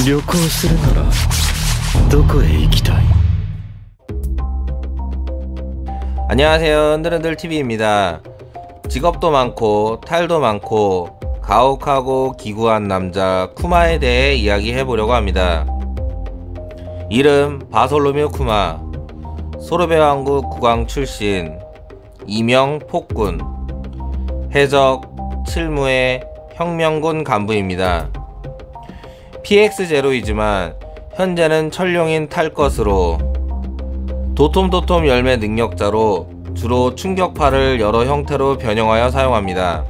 旅行するならどこへ行きたい? 안녕하세요, 흔들흔들TV입니다. 직업도 많고 탈도 많고 가혹하고 기구한 남자 쿠마에 대해 이야기해보려고 합니다. 이름 바솔로뮤 쿠마, 소르베 왕국 국왕 출신, 이명 폭군, 해적 칠무의 혁명군 간부입니다. PX0이지만 현재는 천룡인 탈 것으로 도톰도톰 열매 능력자로 주로 충격파를 여러 형태로 변형하여 사용합니다.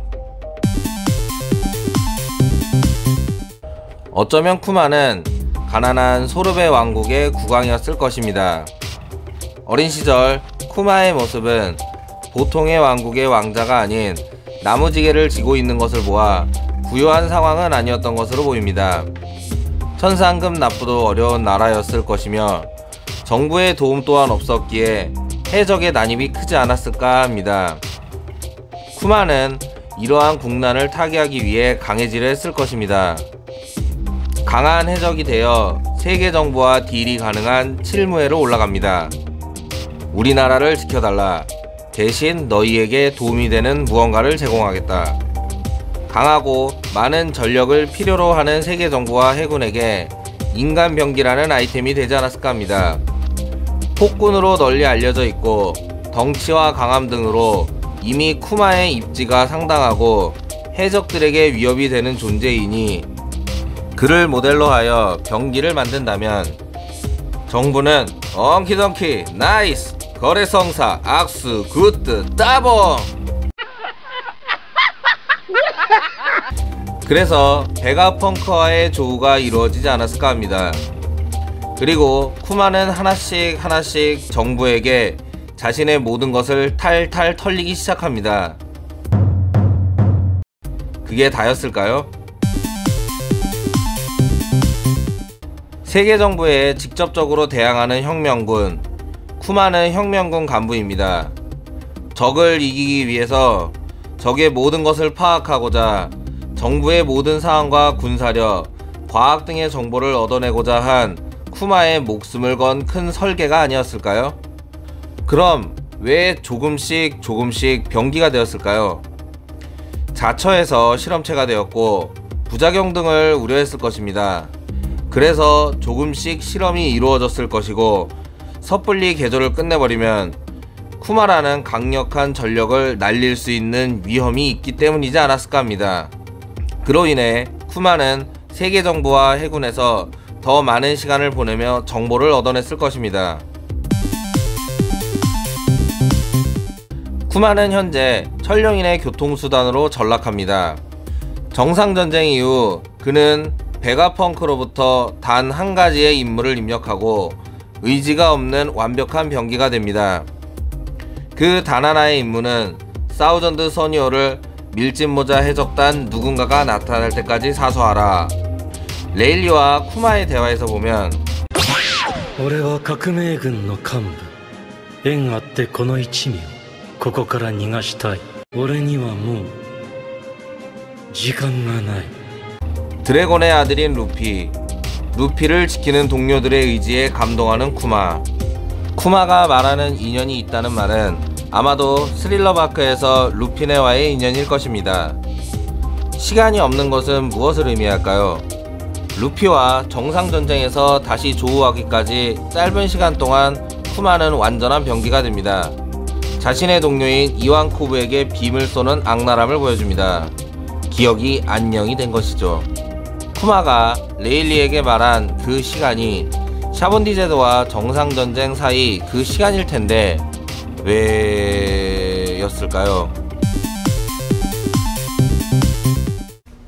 어쩌면 쿠마는 가난한 소르베 왕국의 국왕이었을 것입니다. 어린 시절 쿠마의 모습은 보통의 왕국의 왕자가 아닌 나무지게를 쥐고 있는 것을 보아 부유한 상황은 아니었던 것으로 보입니다. 천상급 납부도 어려운 나라였을 것이며 정부의 도움 또한 없었기에 해적의 난입이 크지 않았을까 합니다. 쿠마는 이러한 국난을 타개하기 위해 강해지려 했을 것입니다. 강한 해적이 되어 세계 정부와 딜이 가능한 칠무회로 올라갑니다. 우리나라를 지켜달라. 대신 너희에게 도움이 되는 무언가를 제공하겠다. 강하고 많은 전력을 필요로 하는 세계 정부와 해군에게 인간병기라는 아이템이 되지 않았을까 합니다. 폭군으로 널리 알려져 있고 덩치와 강함 등으로 이미 쿠마의 입지가 상당하고 해적들에게 위협이 되는 존재이니 그를 모델로 하여 병기를 만든다면 정부는 엉키덩키 나이스 거래성사 악수 굿드 따봉. 그래서 베가펑크와의 조우가 이루어지지 않았을까 합니다. 그리고 쿠마는 하나씩 정부에게 자신의 모든 것을 탈탈 털리기 시작합니다. 그게 다였을까요? 세계 정부에 직접적으로 대항하는 혁명군, 쿠마는 혁명군 간부입니다. 적을 이기기 위해서 적의 모든 것을 파악하고자 정부의 모든 사항과 군사력, 과학 등의 정보를 얻어내고자 한 쿠마의 목숨을 건 큰 설계가 아니었을까요? 그럼 왜 조금씩 병기가 되었을까요? 자처해서 실험체가 되었고 부작용 등을 우려했을 것입니다. 그래서 조금씩 실험이 이루어졌을 것이고 섣불리 개조를 끝내버리면 쿠마라는 강력한 전력을 날릴 수 있는 위험이 있기 때문이지 않았을까 합니다. 그로 인해 쿠마는 세계 정부와 해군에서 더 많은 시간을 보내며 정보를 얻어냈을 것입니다. 쿠마는 현재 천룡인의 교통수단으로 전락합니다. 정상전쟁 이후 그는 베가펑크로부터 단 한 가지의 임무를 입력하고 의지가 없는 완벽한 병기가 됩니다. 그 단 하나의 임무는 사우전드 서니어를 밀짚모자 해적단 누군가가 나타날 때까지 사수하라. 레일리와 쿠마의 대화에서 보면 俺は革命軍の幹部縁あってこの一味をここから逃がしたい俺にはもう時間がない 드래곤의 아들인 루피를 지키는 동료들의 의지에 감동하는 쿠마가 말하는 인연이 있다는 말은 아마도 스릴러바크에서 루피네와의 인연일 것입니다. 시간이 없는 것은 무엇을 의미할까요? 루피와 정상전쟁에서 다시 조우하기까지 짧은 시간 동안 쿠마는 완전한 병기가 됩니다. 자신의 동료인 이완코브에게 빔을 쏘는 악랄함을 보여줍니다. 기억이 안녕이 된 것이죠. 쿠마가 레일리에게 말한 그 시간이 샤본디제드와 정상전쟁 사이 그 시간일 텐데 왜 였을까요?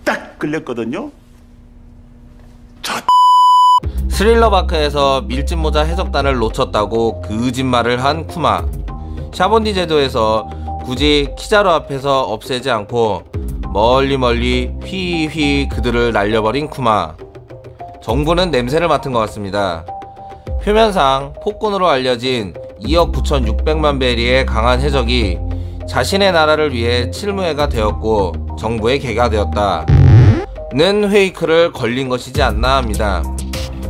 딱 끌렸거든요? 스릴러바크에서 밀짚모자 해적단을 놓쳤다고 거짓말을 한 쿠마. 샤본디제도에서 굳이 키자루 앞에서 없애지 않고 멀리 휘휘 그들을 날려버린 쿠마. 정부는 냄새를 맡은 것 같습니다. 표면상 폭군으로 알려진 2억 9,600만 베리의 강한 해적이 자신의 나라를 위해 칠무회가 되었고 정부의 개가 되었다 는 페이크를 걸린 것이지 않나 합니다.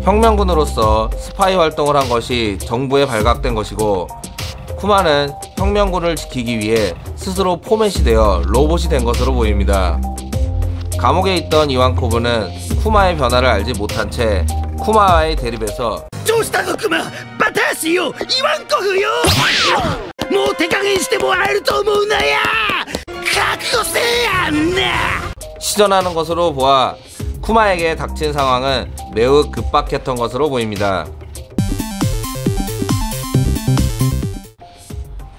혁명군으로서 스파이 활동을 한 것이 정부에 발각된 것이고, 쿠마는 혁명군을 지키기 위해 스스로 포맷이 되어 로봇이 된 것으로 보입니다. 감옥에 있던 이완코브는 쿠마의 변화를 알지 못한 채 쿠마와의 대립에서 どうしたのクマバタ足よ言わんこぐよもう手加減してもらえると思うなや覚悟せえやんな 시전하는 것으로 보아 쿠마에게 닥친 상황은 매우 급박했던 것으로 보입니다.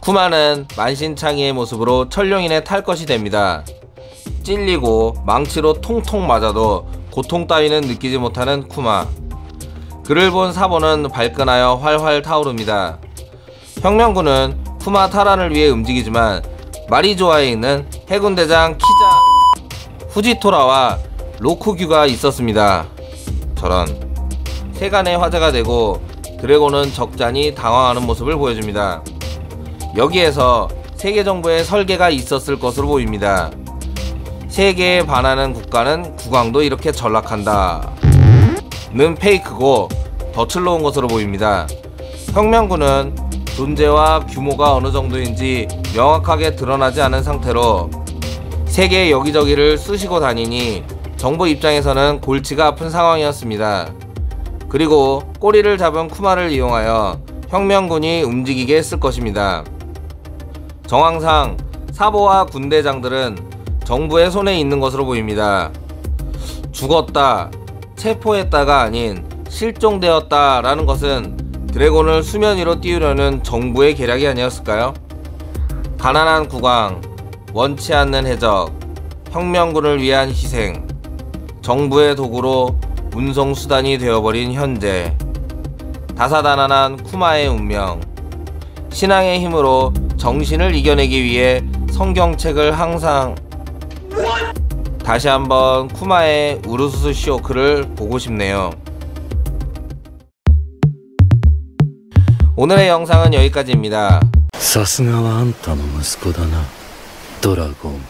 쿠마는 만신창이의 모습으로 천룡인에 탈 것이 됩니다. 찔리고 망치로 통통 맞아도 고통 따위는 느끼지 못하는 쿠마. 그를 본 사보는 발끈하여 활활 타오릅니다. 혁명군은 쿠마 탈환을 위해 움직이지만 마리조아에 있는 해군대장 키자 후지토라와 로쿠규가 있었습니다. 저런. 세간의 화제가 되고 드래곤은 적잖이 당황하는 모습을 보여줍니다. 여기에서 세계정부의 설계가 있었을 것으로 보입니다. 세계에 반하는 국가는 국왕도 이렇게 전락한다 는 페이크고 덧칠러온 것으로 보입니다. 혁명군은 존재와 규모가 어느 정도인지 명확하게 드러나지 않은 상태로 세계 여기저기를 쑤시고 다니니 정부 입장에서는 골치가 아픈 상황이었습니다. 그리고 꼬리를 잡은 쿠마를 이용하여 혁명군이 움직이게 했을 것입니다. 정황상 사보와 군대장들은 정부의 손에 있는 것으로 보입니다. 죽었다, 체포했다가 아닌 실종되었다 라는 것은 드래곤을 수면 위로 띄우려는 정부의 계략이 아니었을까요? 가난한 국왕, 원치 않는 해적, 혁명군을 위한 희생, 정부의 도구로 운송수단이 되어버린 현재, 다사다난한 쿠마의 운명, 신앙의 힘으로 정신을 이겨내기 위해 성경책을 항상 다시 한번 쿠마의 우르수수 쇼크를 보고 싶네요. 오늘의 영상은 여기까지입니다. さすがはあんたの息子だなドラゴン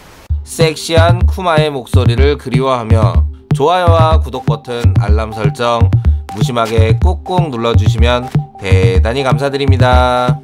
섹시한 쿠마의 목소리를 그리워하며 좋아요와 구독 버튼, 알람 설정 무심하게 꾹꾹 눌러주시면 대단히 감사드립니다.